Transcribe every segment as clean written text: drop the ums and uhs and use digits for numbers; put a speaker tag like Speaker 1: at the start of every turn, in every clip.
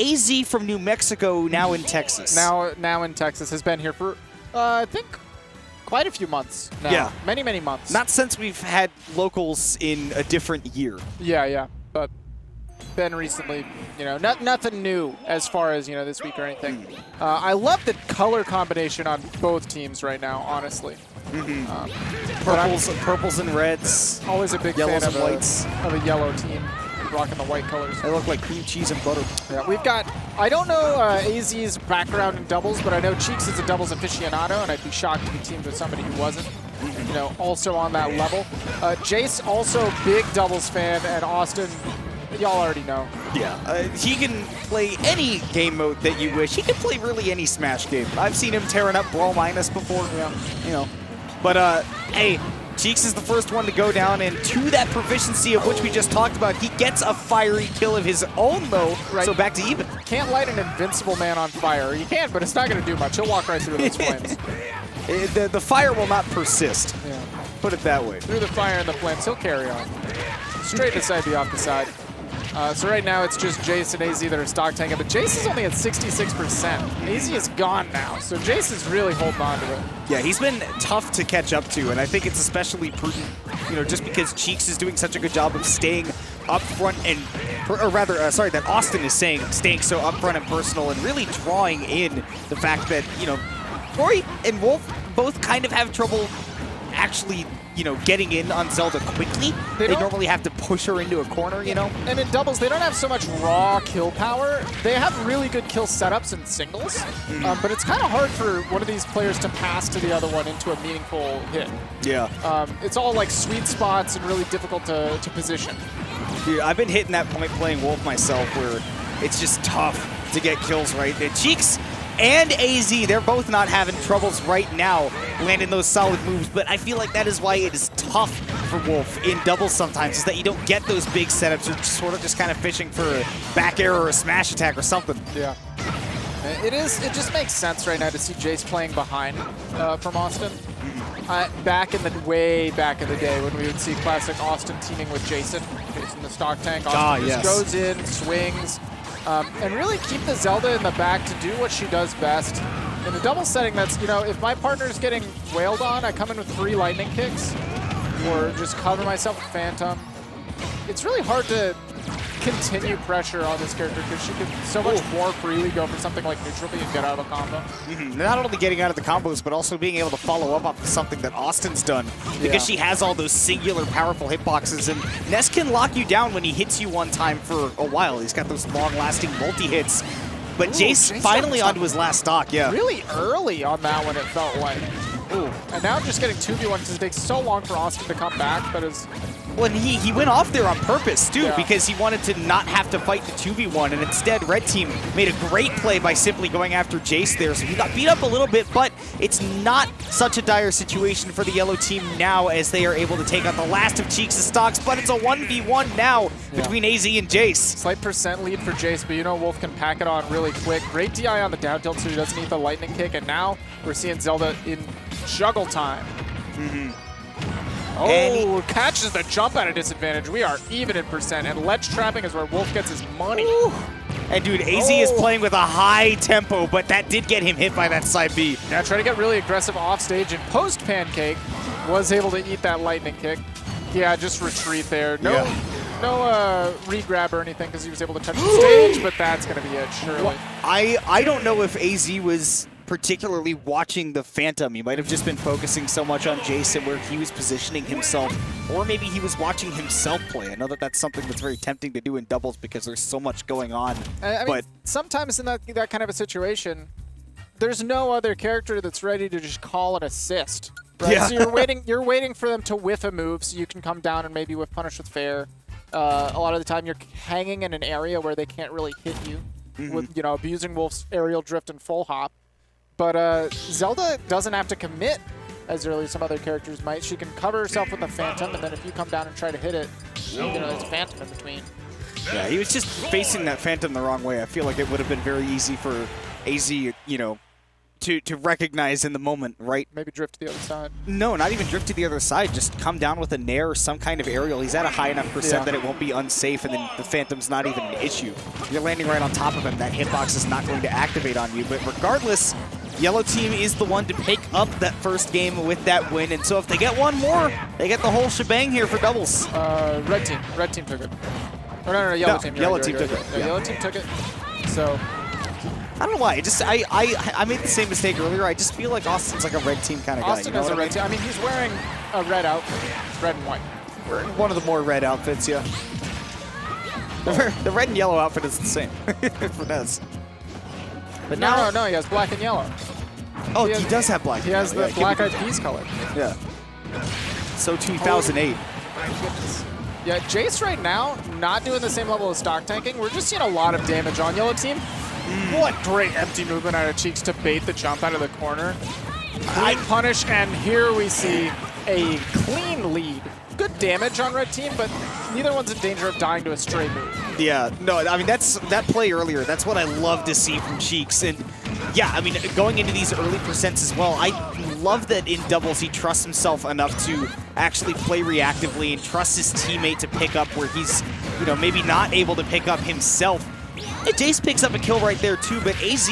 Speaker 1: AZ from New Mexico, now in Texas.
Speaker 2: Now in Texas, has been here for, I think, quite a few months now.
Speaker 1: Yeah.
Speaker 2: Many, many months.
Speaker 1: Not since we've had locals in a different year.
Speaker 2: Yeah, but been recently, nothing new as far as, this week or anything. I love the color combination on both teams right now, honestly.
Speaker 1: Purples and reds.
Speaker 2: Always a big
Speaker 1: Yellows
Speaker 2: fan
Speaker 1: and whites.
Speaker 2: of a yellow team rocking the white colors.
Speaker 1: They look like cream cheese and butter.
Speaker 2: Yeah, we've got, I don't know AZ's background in doubles, but I know Cheeks is a doubles aficionado, and I'd be shocked to be teamed with somebody who wasn't, also on that level. Jayce, also big doubles fan, and Awestin, y'all already know.
Speaker 1: Yeah, he can play any game mode that you wish. He can play really any Smash game. I've seen him tearing up Brawl Minus before, But, hey, Cheeks is the first one to go down, and to that proficiency of which we just talked about, he gets a fiery kill of his own, though, right. So back to even.
Speaker 2: Can't light an invincible man on fire. You can, but it's not going to do much. He'll walk right through those flames.
Speaker 1: The fire will not persist. Yeah. Put it that way.
Speaker 2: Through the fire and the flames, he'll carry on. Straight to side B off the side. So right now it's just Jayce and AZ that are stock tanking, but Jayce is only at 66%. AZ is gone now, so Jayce is really holding on to it.
Speaker 1: Yeah, he's been tough to catch up to, and I think it's especially prudent, just because Cheeks is doing such a good job of staying up front and, that Awestin is staying so up front and personal and really drawing in the fact that, Rory and Wolf both kind of have trouble actually, getting in on Zelda quickly. They normally have to push her into a corner,
Speaker 2: And in doubles, they don't have so much raw kill power. They have really good kill setups in singles, but it's kind of hard for one of these players to pass to the other one into a meaningful hit.
Speaker 1: Yeah.
Speaker 2: It's all like sweet spots and really difficult to position.
Speaker 1: Dude, I've been hitting that point playing Wolf myself where it's just tough to get kills right. And Cheeks and AZ, they're both not having troubles right now landing those solid moves, but I feel like that is why it is tough for Wolf in doubles sometimes, is that you don't get those big setups. You're sort of just kind of fishing for a back air or a smash attack or something.
Speaker 2: Yeah. It just makes sense right now to see Jayce playing behind from Awestin. Way back in the day when we would see classic Awestin teaming with Jason the stock tank. Awestin just goes in, swings, and really keep the Zelda in the back to do what she does best. In the double setting, that's, if my partner's getting wailed on, I come in with 3 lightning kicks or just cover myself with Phantom. It's really hard to continue pressure on this character because she can so much more freely go for something like neutral and get out of a combo.
Speaker 1: Not only getting out of the combos, but also being able to follow up on something that Austin's done because she has all those singular powerful hitboxes, and Ness can lock you down when he hits you one time for a while. He's got those long-lasting multi-hits. But Jayce finally onto his last stock,
Speaker 2: Really early on that one, it felt like. And now I'm just getting 2v1 because it takes so long for Awestin to come back, but it's...
Speaker 1: Well, and he went off there on purpose, too, because he wanted to not have to fight the 2v1, and instead Red Team made a great play by simply going after Jayce there, so he got beat up a little bit, but it's not such a dire situation for the Yellow Team now as they are able to take out the last of Cheeks' stocks, but it's a 1v1 now between AZ and Jayce.
Speaker 2: Slight percent lead for Jayce, but Wolf can pack it on really quick. Great DI on the down tilt so he doesn't need the lightning kick, and now we're seeing Zelda in juggle time. Oh, catches the jump at a disadvantage. We are even in percent, and ledge trapping is where Wolf gets his money.
Speaker 1: And dude, AZ is playing with a high tempo, but that did get him hit by that side B.
Speaker 2: Now trying to get really aggressive off stage, and post Pancake was able to eat that lightning kick. Yeah, just retreat there. No re-grab or anything because he was able to touch the stage, but that's going to be it, surely.
Speaker 1: Well, I don't know if AZ was particularly watching the Phantom. He might have just been focusing so much on Jayce and where he was positioning himself, or maybe he was watching himself play. I know that that's something that's very tempting to do in doubles because there's so much going on.
Speaker 2: I mean, sometimes in that kind of a situation, there's no other character that's ready to just call an assist. Right?
Speaker 1: Yeah.
Speaker 2: So you're waiting for them to whiff a move so you can come down and maybe whiff punish with fair. A lot of the time you're hanging in an area where they can't really hit you with, abusing Wolf's aerial drift and full hop. But Zelda doesn't have to commit as early as some other characters might. She can cover herself with a Phantom, and then if you come down and try to hit it, there's a Phantom in between.
Speaker 1: Yeah, he was just facing that Phantom the wrong way. I feel like it would have been very easy for AZ, to recognize in the moment, right?
Speaker 2: Maybe drift to the other side.
Speaker 1: No, not even drift to the other side. Just come down with a nair or some kind of aerial. He's at a high enough percent that it won't be unsafe, and then the Phantom's not even an issue. You're landing right on top of him. That hitbox is not going to activate on you. But regardless, Yellow Team is the one to pick up that first game with that win. And so if they get one more, they get the whole shebang here for doubles.
Speaker 2: Red team took it. Or no, Yellow Team.
Speaker 1: Yellow Team took it.
Speaker 2: Yeah, Yellow Team took it. So
Speaker 1: I don't know why. I made the same mistake earlier. I just feel like Austin's like a red team kind of guy.
Speaker 2: Austin is a red team. I mean, he's wearing a red outfit, red and white.
Speaker 1: One of the more red outfits, yeah. The red and yellow outfit is the same for Nez. But
Speaker 2: no, he has black and yellow.
Speaker 1: Oh, he does have black.
Speaker 2: He has the Black Eyed Peas color.
Speaker 1: Yeah. So 2008.
Speaker 2: My goodness. Yeah, Jayce right now, not doing the same level of stock tanking. We're just seeing a lot of damage on Yellow Team. What great empty movement out of Cheeks to bait the jump out of the corner. Clean punish, and here we see a clean lead. Good damage on Red Team, but neither one's in danger of dying to a stray move.
Speaker 1: Yeah, no, I mean, that play earlier, that's what I love to see from Cheeks. And yeah, I mean, going into these early percents as well, I love that in doubles he trusts himself enough to actually play reactively and trust his teammate to pick up where he's, you know, maybe not able to pick up himself. And Jayce picks up a kill right there too, but AZ,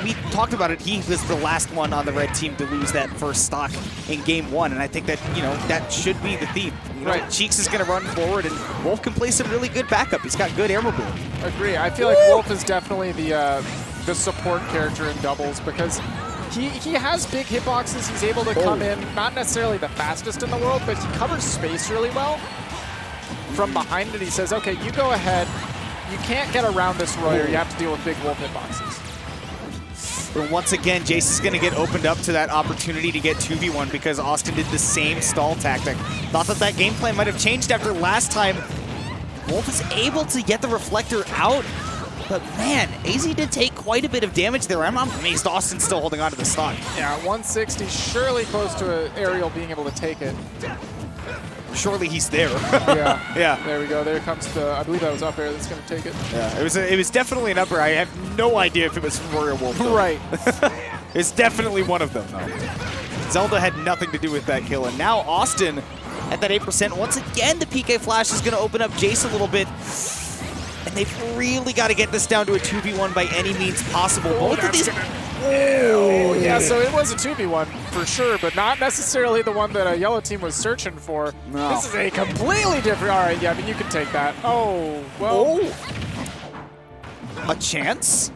Speaker 1: we talked about it, he was the last one on the red team to lose that first stock in game one, and I think that, you know, that should be the theme. You know,
Speaker 2: right.
Speaker 1: Cheeks is going to run forward, and Wolf can play some really good backup. He's got good air mobility.
Speaker 2: Agree. I feel like Wolf is definitely the support character in doubles because he has big hitboxes. He's able to come in, not necessarily the fastest in the world, but he covers space really well. From behind it, he says, okay, you go ahead. You can't get around this Royer. You have to deal with big Wolf hitboxes.
Speaker 1: But once again, Jayce is going to get opened up to that opportunity to get 2v1 because Awestin did the same stall tactic. Thought that game plan might have changed after last time. Wolf is able to get the reflector out, but man, AZ did take quite a bit of damage there. I'm amazed Austin's still holding on to the stock.
Speaker 2: Yeah, 160, surely close to an aerial being able to take it.
Speaker 1: Surely he's there.
Speaker 2: Yeah.
Speaker 1: Yeah.
Speaker 2: There we go. There comes the, I believe that was up air that's going to take it.
Speaker 1: Yeah, it was definitely an upper. I have no idea if it was Royer Wolf.
Speaker 2: Right.
Speaker 1: It's definitely one of them, though. Zelda had nothing to do with that kill, and now Awestin at that 8%. Once again, the PK Flash is going to open up Jayce a little bit. And they've really got to get this down to a 2v1 by any means possible. Both of these...
Speaker 2: Oh, yeah, so it was a 2v1 for sure, but not necessarily the one that a Yellow Team was searching for. No. This is a completely different... All right, yeah, I mean, you can take that. Oh, well...
Speaker 1: A chance?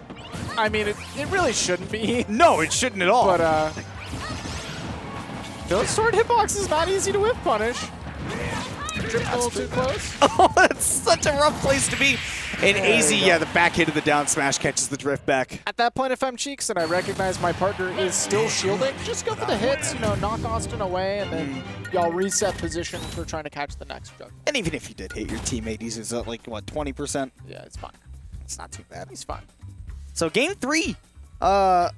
Speaker 2: I mean, it really shouldn't be.
Speaker 1: No, it shouldn't at all.
Speaker 2: But, those sword hitboxes not easy to whip punish. Drift a little too close.
Speaker 1: Oh, that's such a rough place to be. And AZ, yeah, the back hit of the down smash catches the drift back.
Speaker 2: At that point, if I'm Cheeks and I recognize my partner is still shielding, just go for the hits, you know, knock Austin away, and then y'all reset position for trying to catch the next jug.
Speaker 1: And even if you did hit your teammate, he's at like, what, 20%?
Speaker 2: Yeah, it's fine.
Speaker 1: It's not too bad.
Speaker 2: He's fine.
Speaker 1: So game 3, you know,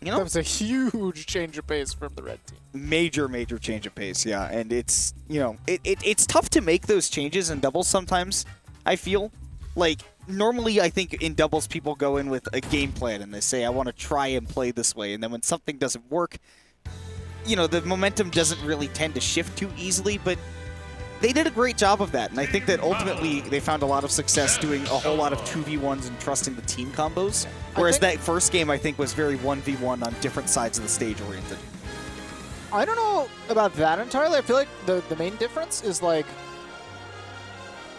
Speaker 2: that was a huge change of pace from the red team.
Speaker 1: Major change of pace, yeah. And it's, you know, it's tough to make those changes in doubles sometimes, I feel. Like, normally I think in doubles people go in with a game plan and they say, I want to try and play this way. And then when something doesn't work, you know, the momentum doesn't really tend to shift too easily, but they did a great job of that. And I think that ultimately they found a lot of success doing a whole lot of 2v1s and trusting the team combos. Whereas that first game, I think, was very 1v1 on different sides of the stage oriented.
Speaker 2: I don't know about that entirely. I feel like the main difference is like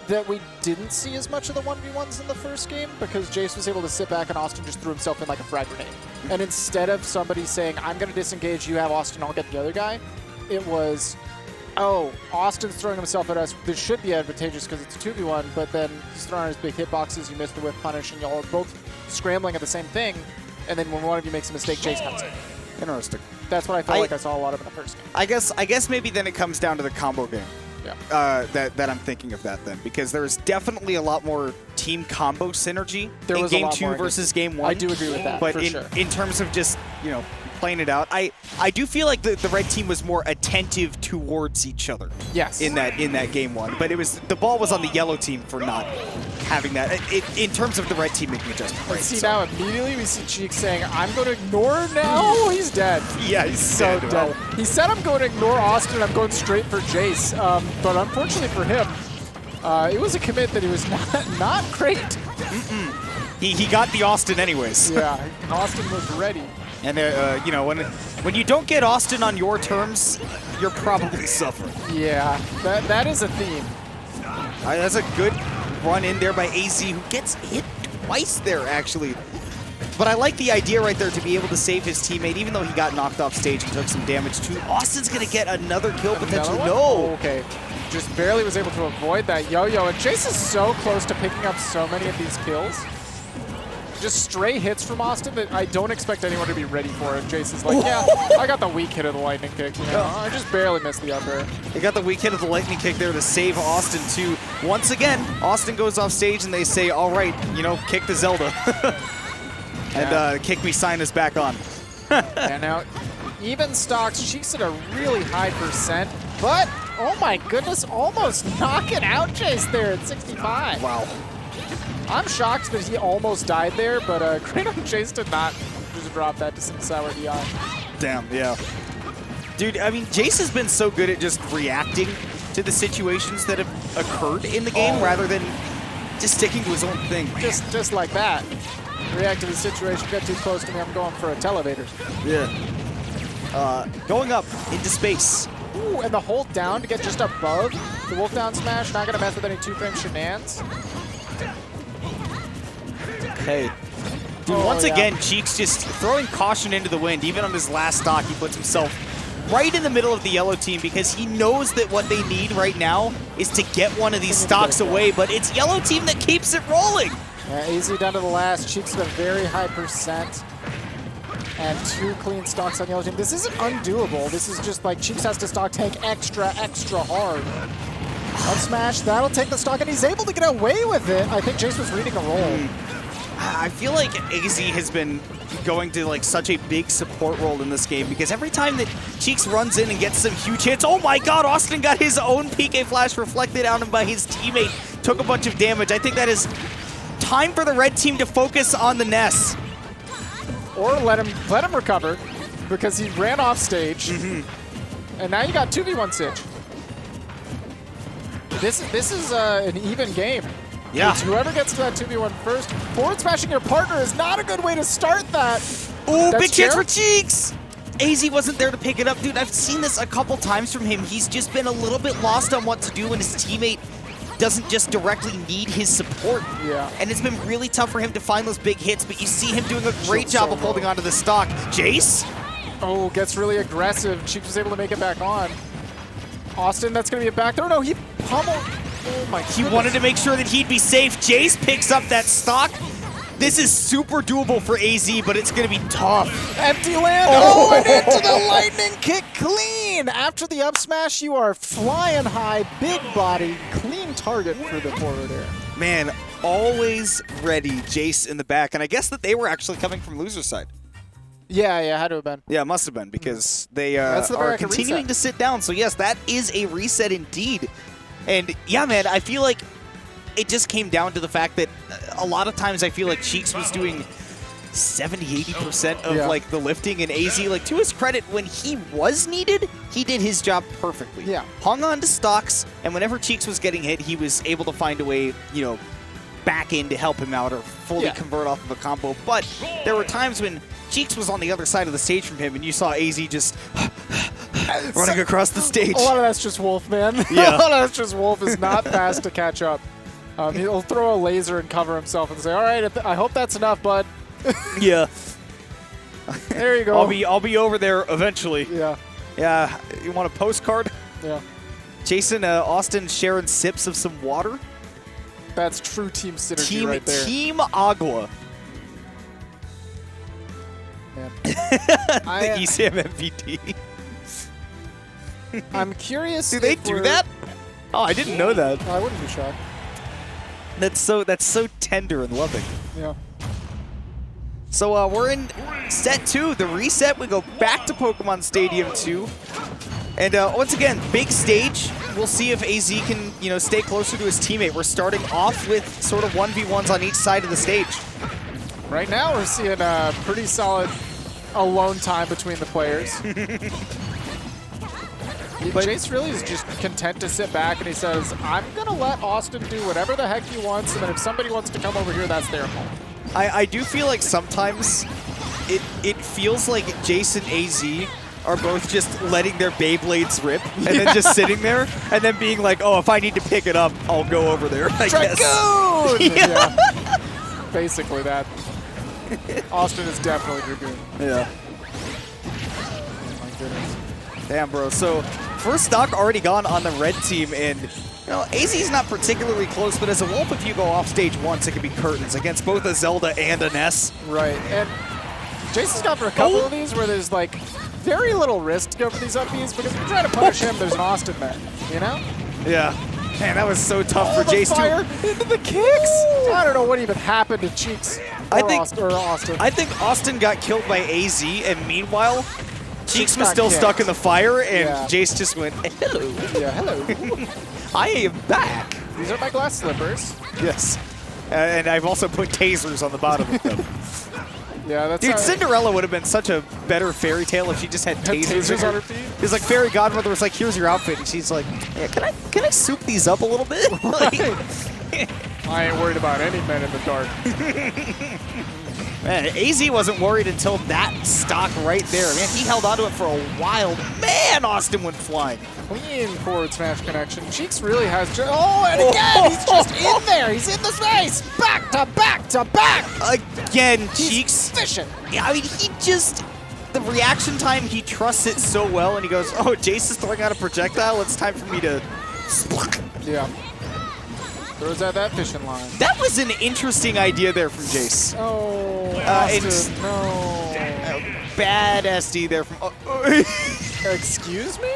Speaker 2: that we didn't see as much of the 1v1s in the first game because Jayce was able to sit back and Austin just threw himself in like a frag grenade. And instead of somebody saying, I'm going to disengage, you have Austin, I'll get the other guy, it was, oh, Austin's throwing himself at us. This should be advantageous because it's a 2v1, but then he's throwing his big hitboxes, you missed the whip punish, and y'all are both scrambling at the same thing. And then when one of you makes a mistake, Jayce comes in.
Speaker 1: Interesting.
Speaker 2: That's what I felt like I saw a lot of in the first game.
Speaker 1: I guess maybe then it comes down to the combo game.
Speaker 2: Yeah.
Speaker 1: That I'm thinking of that then, because there's definitely a lot more team combo synergy in game 2 versus game 1.
Speaker 2: I do agree with that,
Speaker 1: but
Speaker 2: for sure.
Speaker 1: in terms of just, you know, playing it out, I do feel like the red team was more attentive towards each other.
Speaker 2: Yes.
Speaker 1: In that game 1, but the ball was on the yellow team for not having that in terms of the red team making adjustment. Right?
Speaker 2: See, now immediately we see Cheeks saying, I'm going to ignore now. He's dead.
Speaker 1: Yeah, he's
Speaker 2: so dead. He said, I'm going to ignore Awestin. I'm going straight for Jayce. But unfortunately for him, it was a commit that he was not great.
Speaker 1: He got the Awestin anyways.
Speaker 2: Yeah, Awestin was ready.
Speaker 1: And you know, when you don't get Awestin on your terms, you're probably suffering.
Speaker 2: Yeah, that is a theme.
Speaker 1: That's a good run in there by AZ, who gets hit twice there, actually. But I like the idea right there to be able to save his teammate, even though he got knocked off stage and took some damage too. Awestin's going to get another kill potentially. No.
Speaker 2: Oh, okay. Just barely was able to avoid that yo-yo. And Jayce is so close to picking up so many of these kills. Just stray hits from Awestin that I don't expect anyone to be ready for. And Jayce is like, yeah, I got the weak hit of the lightning kick. You know? I just barely missed the up air.
Speaker 1: They got the weak hit of the lightning kick there to save Awestin too. Once again, Awestin goes off stage and they say, all right, you know, kick the Zelda. And kick me sign is back on.
Speaker 2: And now, even stocks, Cheeks at a really high percent. But, oh my goodness, almost knocking out Jayce there at 65.
Speaker 1: Wow.
Speaker 2: I'm shocked that he almost died there, but great on Jayce did not just drop that to some sour DI.
Speaker 1: Damn, yeah. Dude, I mean, Jayce has been so good at just reacting to the situations that have occurred in the game rather than just sticking to his own thing.
Speaker 2: Just like that. React to the situation, get too close to me, I'm going for a televator.
Speaker 1: Yeah. Going up into space.
Speaker 2: Ooh, and the hold down to get just above the wolf down smash, not gonna mess with any two-frame shenanigans.
Speaker 1: Hey. Dude, once again, Cheeks just throwing caution into the wind. Even on his last stock, he puts himself right in the middle of the yellow team because he knows that what they need right now is to get one of these stocks away, but it's yellow team that keeps it rolling.
Speaker 2: Yeah, easy down to the last. Cheeks at a very high percent. And 2 clean stocks on yellow team. This isn't undoable. This is just like Cheeks has to stock tank extra hard. Up smash, that'll take the stock, and he's able to get away with it. I think Jayce was reading a roll.
Speaker 1: I feel like AZ has been going to like such a big support role in this game because every time that Cheeks runs in and gets some huge hits, oh my god, Awestin got his own PK flash reflected on him by his teammate, took a bunch of damage. I think that is time for the red team to focus on the Ness.
Speaker 2: Or let him recover because he ran off stage. And now you got 2v1 Sitch. This is an even game.
Speaker 1: Yeah.
Speaker 2: It's whoever gets to that 2v1 first. Forward smashing your partner is not a good way to start that.
Speaker 1: Ooh, big chance for Cheeks! AZ wasn't there to pick it up. Dude, I've seen this a couple times from him. He's just been a little bit lost on what to do when his teammate doesn't just directly need his support.
Speaker 2: Yeah.
Speaker 1: And it's been really tough for him to find those big hits, but you see him doing a great job of holding onto the stock. Jayce?
Speaker 2: Oh, gets really aggressive. Cheeks was able to make it back on. Awestin, that's going to be a back throw. No, he pummeled. Oh my goodness.
Speaker 1: He wanted to make sure that he'd be safe. Jayce picks up that stock. This is super doable for AZ, but it's going to be tough.
Speaker 2: Empty land. Oh, and into the lightning kick clean. After the up smash, you are flying high, big body, clean target for the forward air.
Speaker 1: Man, always ready, Jayce in the back. And I guess that they were actually coming from loser's side.
Speaker 2: Yeah, had to have been.
Speaker 1: Yeah, it must have been because they are continuing to sit down. So yes, that is a reset indeed. And yeah, man, I feel like it just came down to the fact that a lot of times I feel like Cheeks was doing 70–80% of like the lifting, and AZ, like to his credit, when he was needed, he did his job perfectly.
Speaker 2: Yeah.
Speaker 1: Hung on to stocks, and whenever Cheeks was getting hit, he was able to find a way, you know, back in to help him out or fully convert off of a combo. But there were times when Cheeks was on the other side of the stage from him, and you saw AZ just running across the stage.
Speaker 2: A lot of that's just Wolf, man.
Speaker 1: Yeah.
Speaker 2: A lot of that's just Wolf is not fast to catch up. He'll throw a laser and cover himself and say, all right, I hope that's enough, bud.
Speaker 1: Yeah.
Speaker 2: There you go.
Speaker 1: I'll be over there eventually.
Speaker 2: Yeah.
Speaker 1: Yeah. You want a postcard?
Speaker 2: Yeah.
Speaker 1: Jason, Awestin sharing sips of some water.
Speaker 2: That's true team synergy right there.
Speaker 1: Team Agua.
Speaker 2: Man.
Speaker 1: The ESAM MVP.
Speaker 2: I'm curious.
Speaker 1: Do they do that? Oh, I didn't know that.
Speaker 2: I wouldn't be shocked.
Speaker 1: That's so tender and loving.
Speaker 2: Yeah.
Speaker 1: So we're in set 2, the reset. We go back to Pokemon Stadium 2. And once again, big stage. We'll see if AZ can you know, stay closer to his teammate. We're starting off with sort of 1v1s on each side of the stage.
Speaker 2: Right now, we're seeing a pretty solid alone time between the players. Jayce really is just content to sit back, and he says, I'm going to let Awestin do whatever the heck he wants, and then if somebody wants to come over here, that's their fault.
Speaker 1: I do feel like sometimes it feels like Jayce and AZ are both just letting their Beyblades rip and then just sitting there and then being like, oh, if I need to pick it up, I'll go over there, I guess.
Speaker 2: Yeah. Basically that. Awestin is definitely Dragoon.
Speaker 1: Yeah.
Speaker 2: Oh my goodness.
Speaker 1: Damn, bro. So, first stock already gone on the red team, and you know, AZ's not particularly close, but as a Wolf, if you go off stage once, it can be curtains against both a Zelda and a Ness.
Speaker 2: Right, and Jayce has gone for a couple of these where there's like very little risk to go for these up Bs, because if you try to punish him, there's an Awestin there, you know?
Speaker 1: Yeah. Man, that was so tough for Jayce too.
Speaker 2: Into the kicks! I don't know what even happened to Cheeks or Awestin.
Speaker 1: I think Awestin got killed by AZ, and meanwhile, Cheeks was still stuck in the fire, and Jayce just went, hello.
Speaker 2: Yeah, hello.
Speaker 1: I am back.
Speaker 2: These are my glass slippers.
Speaker 1: Yes. And I've also put tasers on the bottom of them.
Speaker 2: Yeah, that's
Speaker 1: Dude, Cinderella would have been such a better fairy tale if she just had tasers
Speaker 2: on her feet.
Speaker 1: It's like fairy godmother was like, here's your outfit, and she's like, yeah, can I soup these up a little bit? Like,
Speaker 2: I ain't worried about any men in the dark.
Speaker 1: Man, AZ wasn't worried until that stock right there. Man, he held onto it for a while. Man, Awestin went flying.
Speaker 2: Clean forward smash connection. Cheeks really has just, and again, he's just in there. He's in the space. Back to back to back.
Speaker 1: Again, Cheeks.
Speaker 2: Efficient.
Speaker 1: Yeah, I mean, he just, the reaction time, he trusts it so well, and he goes, oh, Jayce is throwing out a projectile. It's time for me to...
Speaker 2: Yeah. Throws out that fishing line.
Speaker 1: That was an interesting idea there from Jayce.
Speaker 2: Oh, no.
Speaker 1: Bad SD there from...
Speaker 2: Excuse me?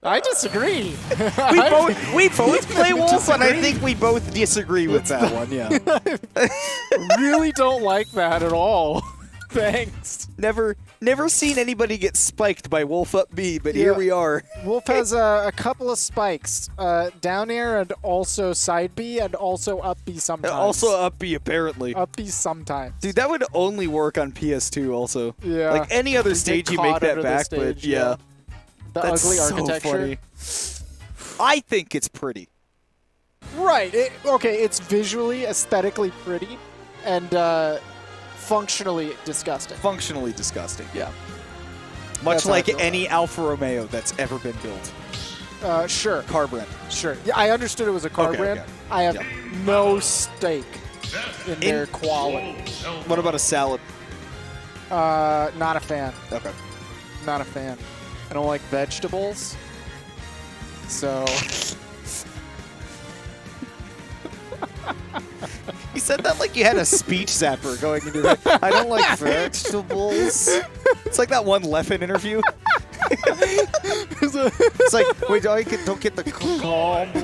Speaker 2: I disagree.
Speaker 1: we both play Wolf, but I think we both disagree with that one, yeah.
Speaker 2: Really don't like that at all. Thanks.
Speaker 1: Never seen anybody get spiked by Wolf up B, but here we are.
Speaker 2: Wolf has a couple of spikes. Down air and also side B and also up B sometimes.
Speaker 1: Also up B, apparently.
Speaker 2: Up B sometimes.
Speaker 1: Dude, that would only work on PS2 also.
Speaker 2: Yeah.
Speaker 1: Like any other stage you make that back,
Speaker 2: stage,
Speaker 1: but yeah.
Speaker 2: The
Speaker 1: That's
Speaker 2: ugly architecture.
Speaker 1: So funny. I think it's pretty.
Speaker 2: Right. Okay, it's visually, aesthetically pretty, and functionally disgusting.
Speaker 1: Functionally disgusting, yeah. Much
Speaker 2: That's
Speaker 1: like any Alfa Romeo that's ever been built.
Speaker 2: Sure.
Speaker 1: Car brand.
Speaker 2: Sure. Yeah, I understood it was a car brand.
Speaker 1: Okay.
Speaker 2: I have no stake in their quality.
Speaker 1: What about a salad?
Speaker 2: Not a fan.
Speaker 1: Okay.
Speaker 2: Not a fan. I don't like vegetables. So...
Speaker 1: You said that like you had a speech zapper going into it. I don't like vegetables. It's like that one Leffen interview. It's like, wait, don't get the combos.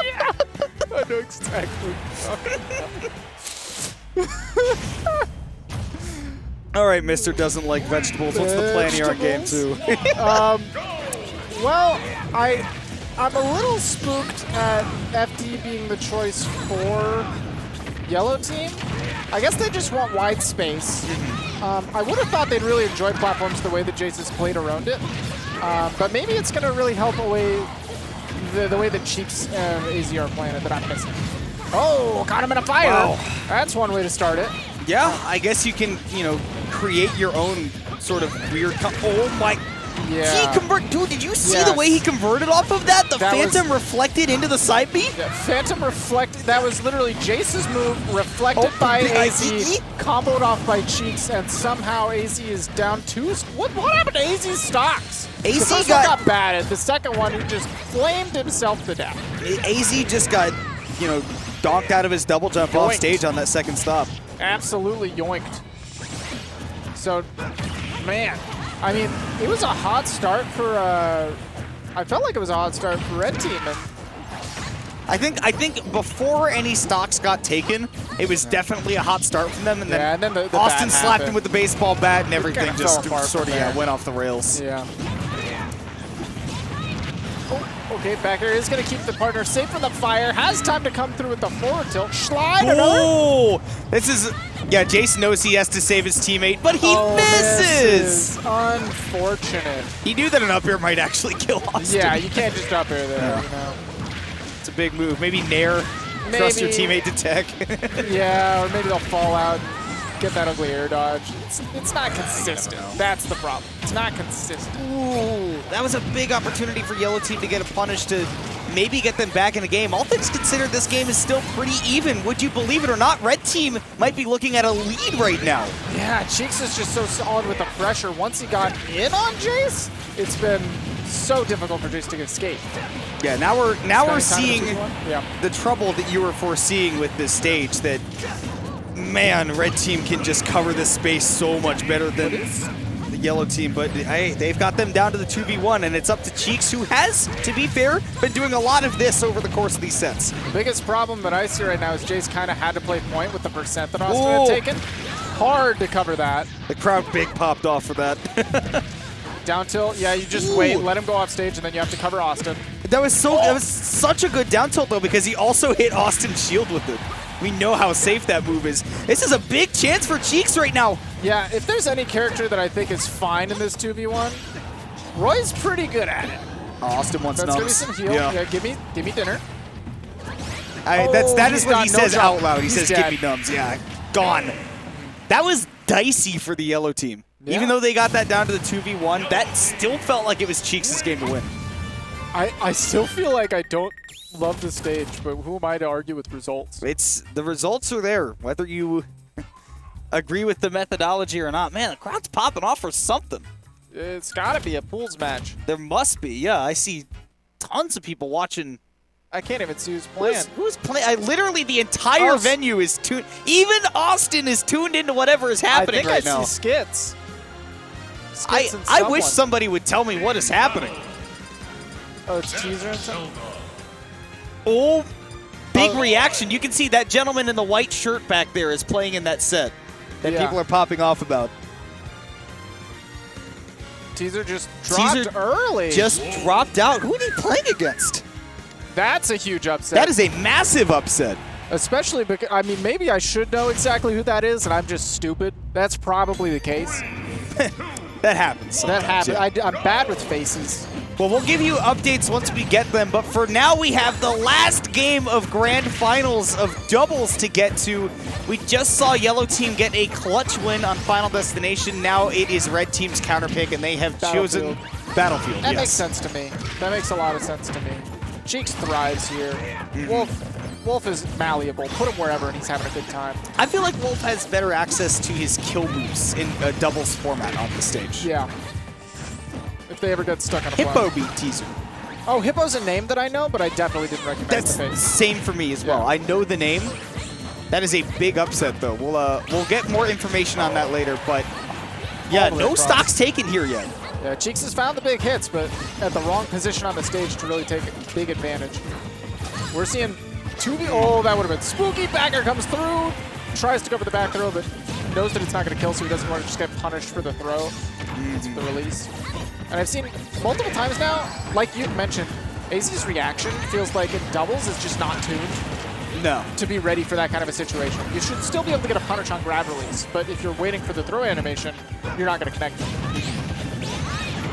Speaker 2: Yeah. I know exactly what
Speaker 1: All right, Mr. Doesn't Like Vegetables. What's the plan here on game 2?
Speaker 2: Well, I'm a little spooked at FD being the choice for yellow team. I guess they just want wide space. I would have thought they'd really enjoy platforms the way that Jayce has played around it. But maybe it's going to really help away the way that Cheeks and AZ are playing it that I'm missing. Oh, caught him in a fire. Wow. That's one way to start it.
Speaker 1: Yeah, I guess you can, create your own sort of weird... Oh, my...
Speaker 2: Yeah.
Speaker 1: Dude, did you see the way he converted off of that? The Phantom reflected into the side B?
Speaker 2: Yeah, Phantom reflected. That was literally Jayce's move, reflected by AZ, comboed off by Cheeks, and somehow AZ is down 2. What happened to AZ's stocks? The first one got batted. The second one, he just flamed himself to death.
Speaker 1: AZ just got, donked out of his double jump off stage on that second stop.
Speaker 2: Absolutely yoinked. So, man. I mean, it was a hot start for, I felt like it was a hot start for Red Team, and
Speaker 1: I think before any stocks got taken, it was definitely a hot start from them, and then,
Speaker 2: the
Speaker 1: Awestin slapped him with the baseball bat, and everything just sort of went off the rails.
Speaker 2: Yeah. Oh, okay, back air is going to keep the partner safe from the fire. Has time to come through with the forward tilt. Slide.
Speaker 1: Oh, this is Jayce knows he has to save his teammate, but he misses.
Speaker 2: Unfortunate.
Speaker 1: He knew that an up air might actually kill Awestin.
Speaker 2: Yeah, you can't just up air there. You know.
Speaker 1: It's a big move. Maybe Nair. Trust your teammate to tech.
Speaker 2: Yeah, or maybe they'll fall out and get that ugly air dodge. It's not consistent. That's the problem. It's not consistent.
Speaker 1: Ooh, that was a big opportunity for Yellow Team to get a punish to maybe get them back in the game. All things considered, this game is still pretty even. Would you believe it or not, Red Team might be looking at a lead right now.
Speaker 2: Yeah, Jayce is just so solid with the pressure. Once he got in on Jayce, it's been so difficult for Jayce to escape.
Speaker 1: Yeah, now we're seeing the trouble that you were foreseeing with this stage, that, man, Red Team can just cover this space so much better than the Yellow Team, but hey, they've got them down to the 2v1, and it's up to Cheeks, who has, to be fair, been doing a lot of this over the course of these sets.
Speaker 2: The biggest problem that I see right now is Jayce kind of had to play point with the percent that Awestin had taken. Hard to cover that.
Speaker 1: The crowd big popped off for that.
Speaker 2: Down tilt, yeah, you just wait, let him go off stage, and then you have to cover Awestin.
Speaker 1: That was such a good down tilt, though, because he also hit Austin's shield with it. We know how safe that move is. This is a big chance for Cheeks right now.
Speaker 2: Yeah, if there's any character that I think is fine in this 2v1, Roy's pretty good at it.
Speaker 1: Austin wants
Speaker 2: That's gonna be some heal. Yeah, give me dinner.
Speaker 1: That is what he says out loud. He says, "Give me numbs." Yeah, gone. That was dicey for the Yellow Team. Yeah. Even though they got that down to the 2v1, that still felt like it was Cheeks' game to win.
Speaker 2: I still feel like I don't love the stage, but who am I to argue with results?
Speaker 1: The results are there, whether you agree with the methodology or not. Man, the crowd's popping off for something.
Speaker 2: It's got to be a pools match.
Speaker 1: There must be, yeah. I see tons of people watching.
Speaker 2: I can't even see who's playing.
Speaker 1: Who's playing? Literally, the entire venue is tuned. Even Awestin is tuned into whatever is happening right now.
Speaker 2: I think I see skits.
Speaker 1: I wish somebody would tell me what is happening.
Speaker 2: Oh, it's teaser and something?
Speaker 1: Oh, big reaction. You can see that gentleman in the white shirt back there is playing in that set that people are popping off about.
Speaker 2: Teaser just dropped early.
Speaker 1: Just dropped out. Who are they playing against?
Speaker 2: That's a huge upset.
Speaker 1: That is a massive upset.
Speaker 2: Especially because, I mean, maybe I should know exactly who that is, and I'm just stupid. That's probably the case.
Speaker 1: That happens.
Speaker 2: That happens. Yeah. I'm bad with faces.
Speaker 1: Well, we'll give you updates once we get them, but for now we have the last game of Grand Finals of doubles to get to. We just saw Yellow Team get a clutch win on Final Destination. Now it is Red Team's counter pick, and they have chosen Battlefield.
Speaker 2: That makes sense to me. That makes a lot of sense to me. Cheeks thrives here. Wolf is malleable. Put him wherever, and he's having a good time.
Speaker 1: I feel like Wolf has better access to his kill moves in a doubles format on the stage.
Speaker 2: Yeah. If they ever get stuck on a
Speaker 1: Hippo beat Teaser.
Speaker 2: Oh, Hippo's a name that I know, but I definitely didn't recognize the face.
Speaker 1: Same for me as well. I know the name. That is a big upset, though. We'll get more information on that later, but yeah, no stocks taken here yet.
Speaker 2: Yeah, Cheeks has found the big hits, but at the wrong position on the stage to really take a big advantage. We're seeing 2v. Oh, that would have been spooky. Backer comes through, tries to cover the back throw, but knows that it's not going to kill, so he doesn't want to just get punished for the throw. It's the release. And I've seen multiple times now, like you mentioned, AZ's reaction feels like in doubles is just not tuned.
Speaker 1: No.
Speaker 2: To be ready for that kind of a situation. You should still be able to get a punish on grab release, but if you're waiting for the throw animation, you're not going to connect them.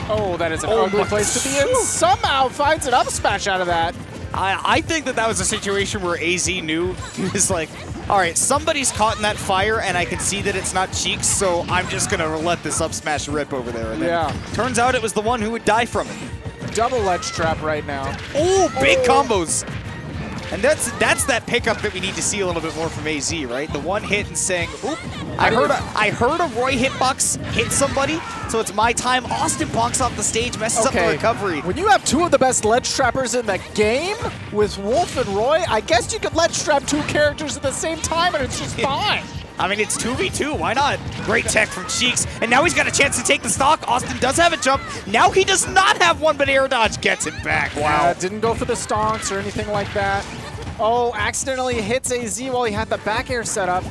Speaker 2: Oh, that is an ugly place to be in. Somehow finds an up smash out of that.
Speaker 1: I think that was a situation where AZ knew. He was like, all right, somebody's caught in that fire, and I can see that it's not Cheeks, so I'm just going to let this up smash rip over there. And then turns out it was the one who would die from it.
Speaker 2: Double ledge trap right now.
Speaker 1: Oh, big combos. And that's that pickup that we need to see a little bit more from AZ, right? The one hit and saying, oop, I heard a Roy hitbox hit somebody, so it's my time. Awestin bonks off the stage, messes up the recovery.
Speaker 2: When you have two of the best ledge trappers in the game with Wolf and Roy, I guess you could ledge trap two characters at the same time and it's just fine.
Speaker 1: I mean, it's 2v2, why not? Great tech from Cheeks, and now he's got a chance to take the stock. Awestin does have a jump. Now he does not have one, but air dodge gets it back. Wow.
Speaker 2: Didn't go for the stonks or anything like that. Oh, accidentally hits AZ while he had the back air set up.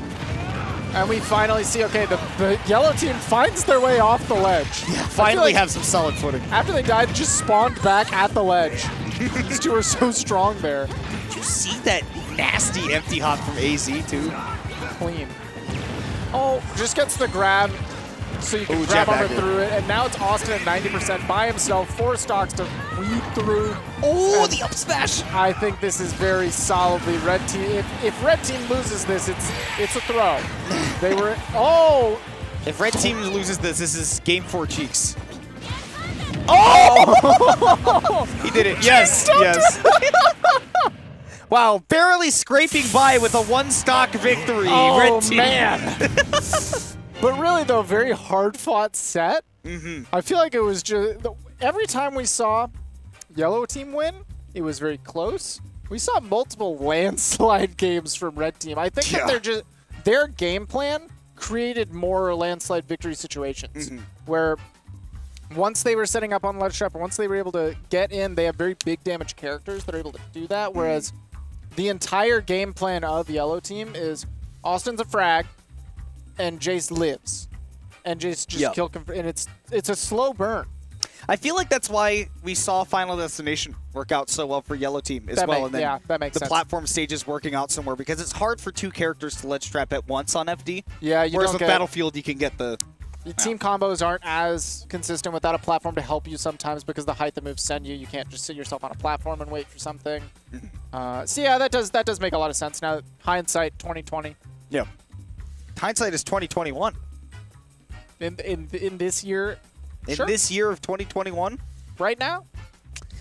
Speaker 2: And we finally see, okay, the yellow team finds their way off the ledge.
Speaker 1: Yeah, finally have some solid footing.
Speaker 2: After they died, just spawned back at the ledge. These two are so strong there.
Speaker 1: Did you see that nasty empty hop from AZ, too?
Speaker 2: Clean. Oh, just gets the grab so you can grab armor through it. And now it's Awestin at 90% by himself. 4 stocks to weave through.
Speaker 1: Oh, the up smash!
Speaker 2: I think this is very solidly red team. If red team loses this, it's a throw. They were, oh!
Speaker 1: If red team loses this is game 4 Cheeks. Oh! He did it. Yes, yes. Wow, barely scraping by with a 1-stock victory.
Speaker 2: Oh,
Speaker 1: red team.
Speaker 2: Man. But really, though, very hard-fought set. I feel like it was just, every time we saw yellow team win, it was very close. We saw multiple landslide games from red team. I think that their game plan created more landslide victory situations where once they were setting up on ledge trap, or once they were able to get in, they have very big damage characters that are able to do that, whereas the entire game plan of yellow team is Austin's a frag, and Jayce lives. And Jayce just kill and it's a slow burn.
Speaker 1: I feel like that's why we saw Final Destination work out so well for yellow team as well. And then
Speaker 2: that makes sense.
Speaker 1: The platform stages working out somewhere because it's hard for 2 characters to ledge trap at once on FD.
Speaker 2: Yeah,
Speaker 1: whereas with Battlefield, you can get the...
Speaker 2: Team combos aren't as consistent without a platform to help you sometimes because the height the moves send you. You can't just sit yourself on a platform and wait for something. So yeah, that does make a lot of sense now. Hindsight 2020.
Speaker 1: Yeah. Hindsight is 2021.
Speaker 2: In this year.
Speaker 1: In this year of 2021.
Speaker 2: Right now.